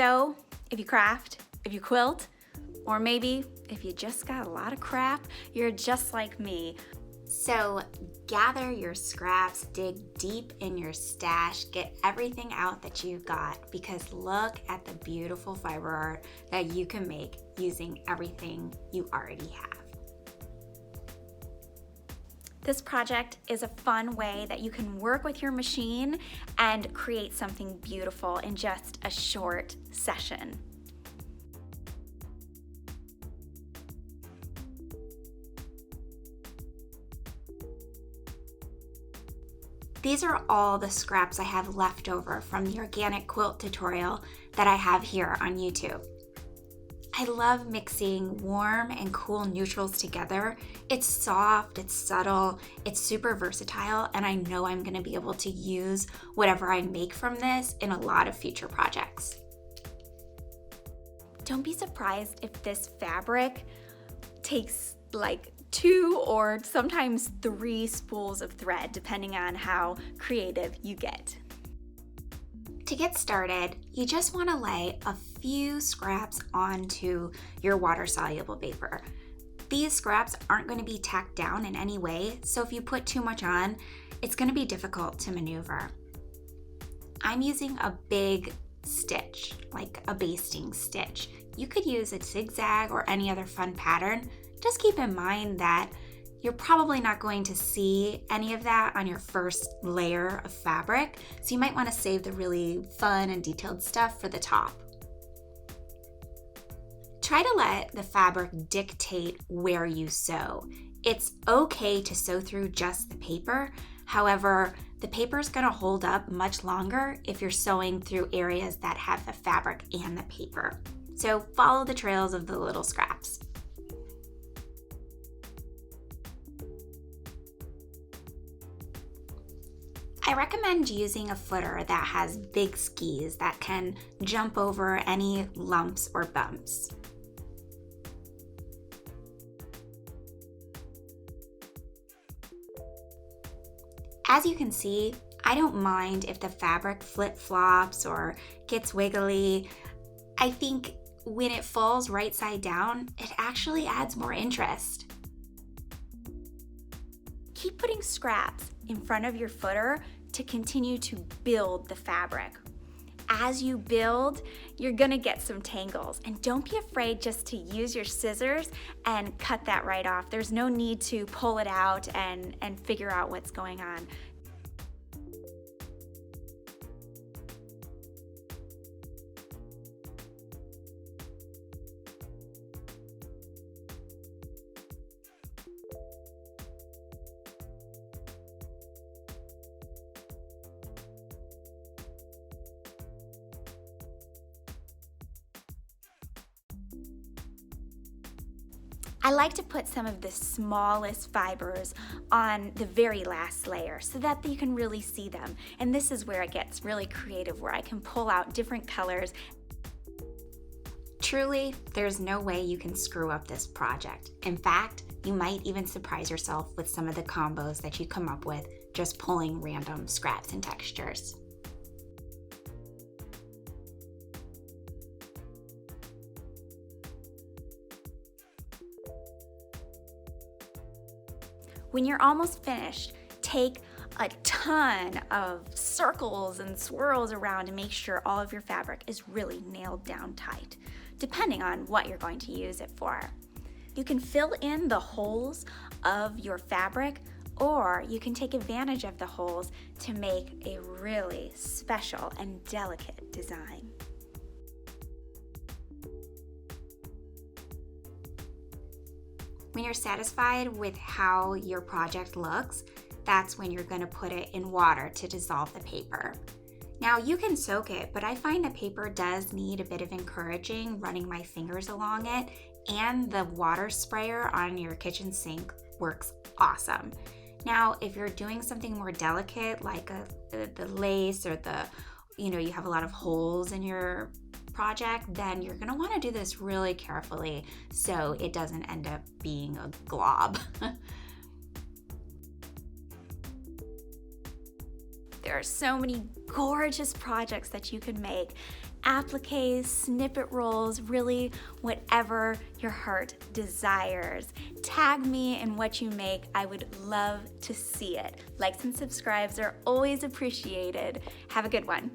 sew, if you craft, if you quilt, or maybe if you just got a lot of crap, you're just like me. So gather your scraps, dig deep in your stash, get everything out that you've got, because look at the beautiful fiber art that you can make using everything you already have. This project is a fun way that you can work with your machine and create something beautiful in just a short session. These are all the scraps I have left over from the organic quilt tutorial that I have here on YouTube. I love mixing warm and cool neutrals together. It's soft, it's subtle, it's super versatile, and I know I'm going to be able to use whatever I make from this in a lot of future projects. Don't be surprised if this fabric takes like 2 or sometimes 3 spools of thread, depending on how creative you get. To get started, you just want to lay a few scraps onto your water-soluble paper. These scraps aren't going to be tacked down in any way, so if you put too much on, it's going to be difficult to maneuver. I'm using a big stitch, like a basting stitch. You could use a zigzag or any other fun pattern. Just keep in mind that you're probably not going to see any of that on your first layer of fabric, so you might want to save the really fun and detailed stuff for the top. Try to let the fabric dictate where you sew. It's okay to sew through just the paper. However, the paper is going to hold up much longer if you're sewing through areas that have the fabric and the paper. So follow the trails of the little scraps. I recommend using a footer that has big skis that can jump over any lumps or bumps. As you can see, I don't mind if the fabric flip-flops or gets wiggly. I think when it falls right side down, it actually adds more interest. Keep putting scraps in front of your footer to continue to build the fabric. As you build, you're gonna get some tangles, and don't be afraid just to use your scissors and cut that right off. There's no need to pull it out and figure out what's going on. I like to put some of the smallest fibers on the very last layer so that you can really see them. And this is where it gets really creative, where I can pull out different colors. Truly, there's no way you can screw up this project. In fact, you might even surprise yourself with some of the combos that you come up with just pulling random scraps and textures. When you're almost finished, take a ton of circles and swirls around and make sure all of your fabric is really nailed down tight, depending on what you're going to use it for. You can fill in the holes of your fabric, or you can take advantage of the holes to make a really special and delicate design. When you're satisfied with how your project looks, that's when you're going to put it in water to dissolve the paper. Now you can soak it, but I find the paper does need a bit of encouraging running my fingers along it, and the water sprayer on your kitchen sink works awesome. Now, if you're doing something more delicate, like the lace or you have a lot of holes in your project, then you're going to want to do this really carefully so it doesn't end up being a glob. There are so many gorgeous projects that you can make, appliques, snippet rolls, really whatever your heart desires. Tag me in what you make. I would love to see it. Likes and subscribes are always appreciated. Have a good one.